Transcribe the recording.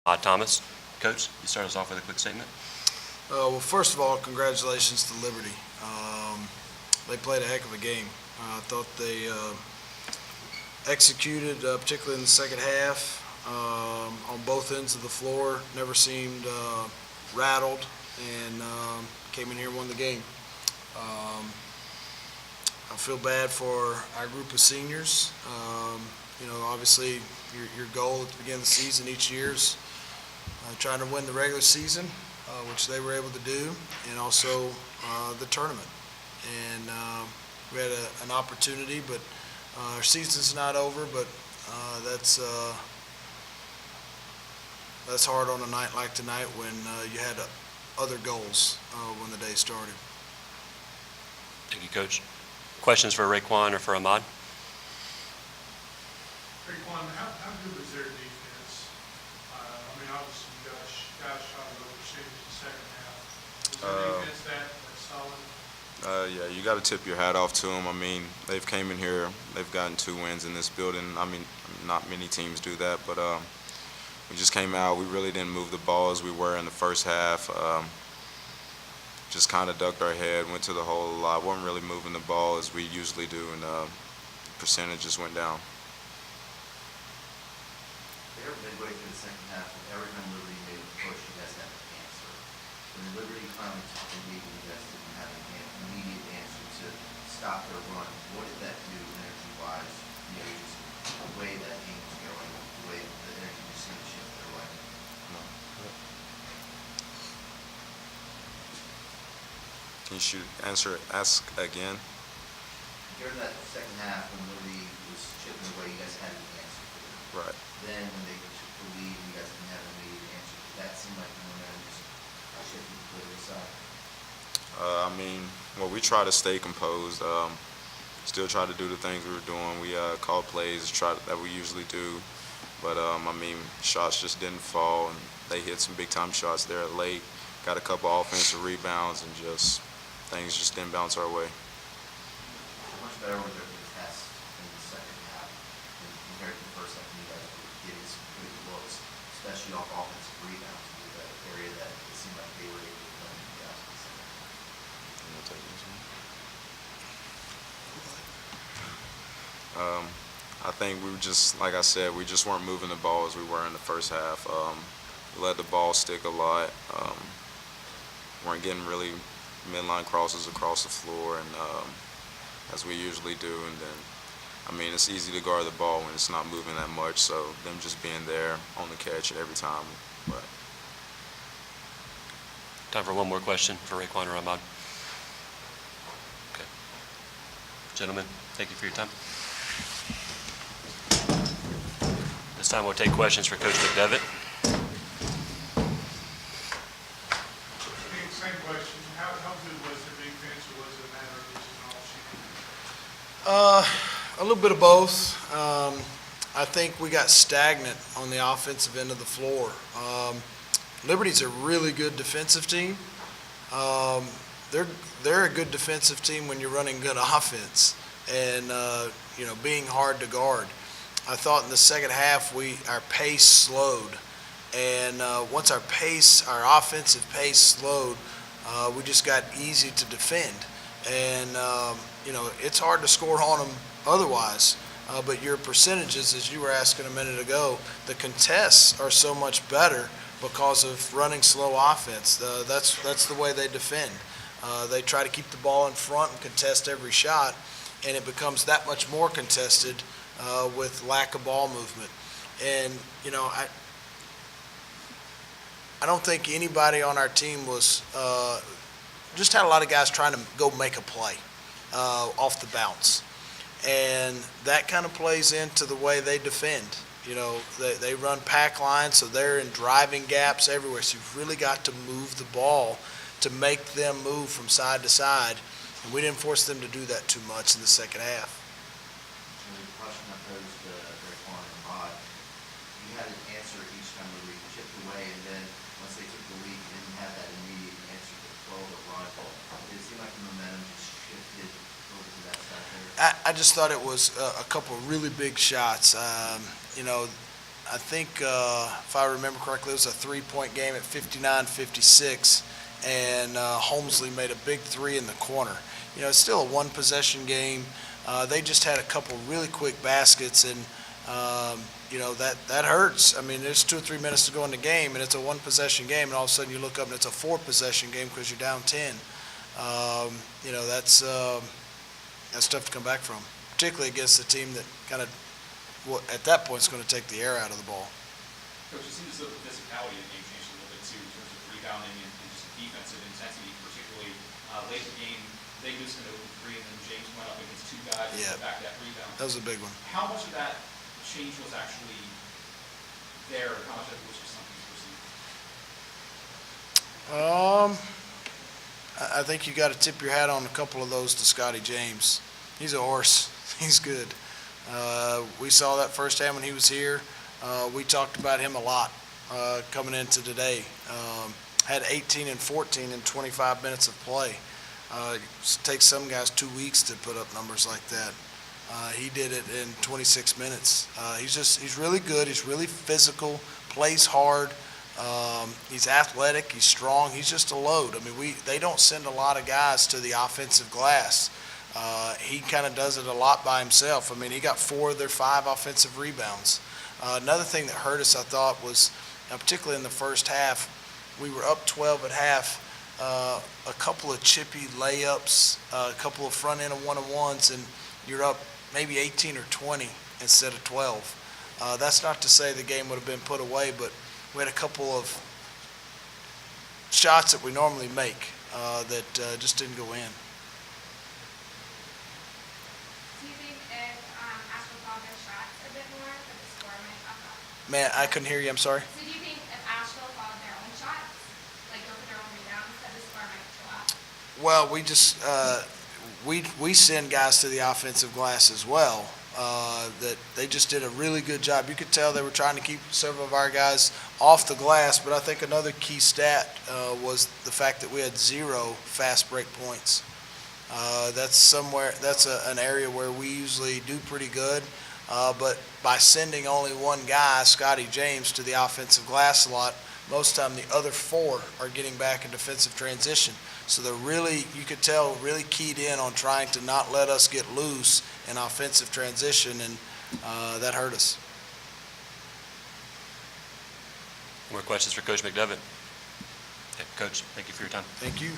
Thomas. Coach, you start us off with a quick statement. Well, first of all, congratulations to Liberty. They played a heck of a game. I thought they executed, particularly in the second half, on both ends of the floor. Never seemed rattled, and came in here and won the game. I feel bad for our group of seniors. Obviously, your goal at the beginning of the season each year is trying to win the regular season, which they were able to do, and also the tournament. And we had an opportunity, but our season's not over. But that's hard on a night like tonight when you had other goals when the day started. Thank you, Coach. Questions for Raekwon or for Ahmad? Raekwon, how good was their defense? Obviously you got a shot at low percentage in the second half. Was their defense that solid? Yeah, you got to tip your hat off to them. They've came in here, they've gotten 2 wins in this building. Not many teams do that, but we just came out. We really didn't move the ball as we were in the first half. Just kind of ducked our head, went to the hole a lot. Wasn't really moving the ball as we usually do, and percentages went down. There midway through the second half, every time Liberty made a push, you guys had an answer. When Liberty finally took the lead, you guys didn't have an immediate answer to stop their run. What did that do energy-wise? Just the way that game was going, the way the energy just seemed to shift their way. Can you ask again? During that second half, when Liberty was chipping away, you guys had an answer for them. Right. Then when they took the lead, you guys didn't have an immediate answer. That seemed like the momentum just shifted to the other side. Well, we try to stay composed. Still try to do the things we were doing. We call plays that we usually do, but shots just didn't fall, and they hit some big-time shots there late. Got a couple offensive rebounds, and things just didn't bounce our way. How much better were the tests in the second half compared to the first half? You guys were getting some pretty close, especially off offensive rebounds, with that area that it seemed like they were able to run you guys in the second half. I think we were just, like I said, we just weren't moving the ball as we were in the first half. We let the ball stick a lot. Weren't getting really midline crosses across the floor, and as we usually do. And then, it's easy to guard the ball when it's not moving that much. So them just being there on the catch every time. But Time for one more question for Raekwon or Ahmad. Okay. Gentlemen, thank you for your time. This time we'll take questions for Coach McDevitt. Same question. How good was their defense, or was it a matter of just an all shooting? A little bit of both. I think we got stagnant on the offensive end of the floor. Liberty's a really good defensive team. They're a good defensive team when you're running good offense and being hard to guard. I thought in the second half our pace slowed, and once our offensive pace slowed, we just got easy to defend. And it's hard to score on them otherwise. But your percentages, as you were asking a minute ago, the contests are so much better because of running slow offense. That's the way they defend. They try to keep the ball in front and contest every shot, and it becomes that much more contested with lack of ball movement. And I don't think anybody on our team was just had a lot of guys trying to go make a play off the bounce. And that kind of plays into the way they defend. They run pack lines, so they're in driving gaps everywhere. So you've really got to move the ball to make them move from side to side. And we didn't force them to do that too much in the second half. The question I posed to Raekwon and Ahmad, you had an answer each time we chipped away, and then once they took the lead, you didn't have that immediate answer to throw the run. Did it seem like the momentum just shifted over to that side there? I just thought it was a couple of really big shots. I think, if I remember correctly, it was a three-point game at 59-56, and Holmesley made a big three in the corner. You know, it's still a one-possession game. They just had a couple really quick baskets, and, you know, that hurts. I mean, there's 2 or 3 minutes to go in the game, and it's a one-possession game, and all of a sudden you look up and it's a 4-possession game because you're down 10. You know, that's tough to come back from, particularly against a team that kind of, at that point, is going to take the air out of the ball. Coach, it seems as though the physicality of the game changed a little bit too in terms of rebounding and just defensive intensity, particularly late in the game. They missed an open three, and then James went up against 2 guys and Yeah. put back that rebound. That was a big one. How much of that change was actually there, and how much of it was just something perceived? I think you got to tip your hat on a couple of those to Scotty James. He's a horse. He's good. We saw that firsthand when he was here. We talked about him a lot coming into today. Had 18 and 14 in 25 minutes of play. It takes some guys 2 weeks to put up numbers like that. He did it in 26 minutes. He's really good. He's really physical, plays hard. He's athletic. He's strong. He's just a load. I mean, they don't send a lot of guys to the offensive glass. He kind of does it a lot by himself. I mean, he got 4 of their 5 offensive rebounds. Another thing that hurt us, I thought, was particularly in the first half, we were up 12 at half. A couple of chippy layups, a couple of front end of one-on-ones, and you're up maybe 18 or 20 instead of 12. That's not to say the game would have been put away, but we had a couple of shots that we normally make that just didn't go in. Do you think if Asheville followed their shots a bit more, that the score might up? Man, I couldn't hear you. I'm sorry. So do you think if Asheville followed their own shots, like go for their own rebounds, that the score might go up? Well, we just we send guys to the offensive glass as well. That they just did a really good job. You could tell they were trying to keep several of our guys off the glass, but I think another key stat was the fact that we had 0 fast break points. That's an area where we usually do pretty good, but by sending only one guy, Scotty James, to the offensive glass a lot, most of the time the other 4 are getting back in defensive transition. So they're really, you could tell, really keyed in on trying to not let us get loose in offensive transition, and that hurt us. More questions for Coach McDevitt? Okay, Coach, thank you for your time. Thank you.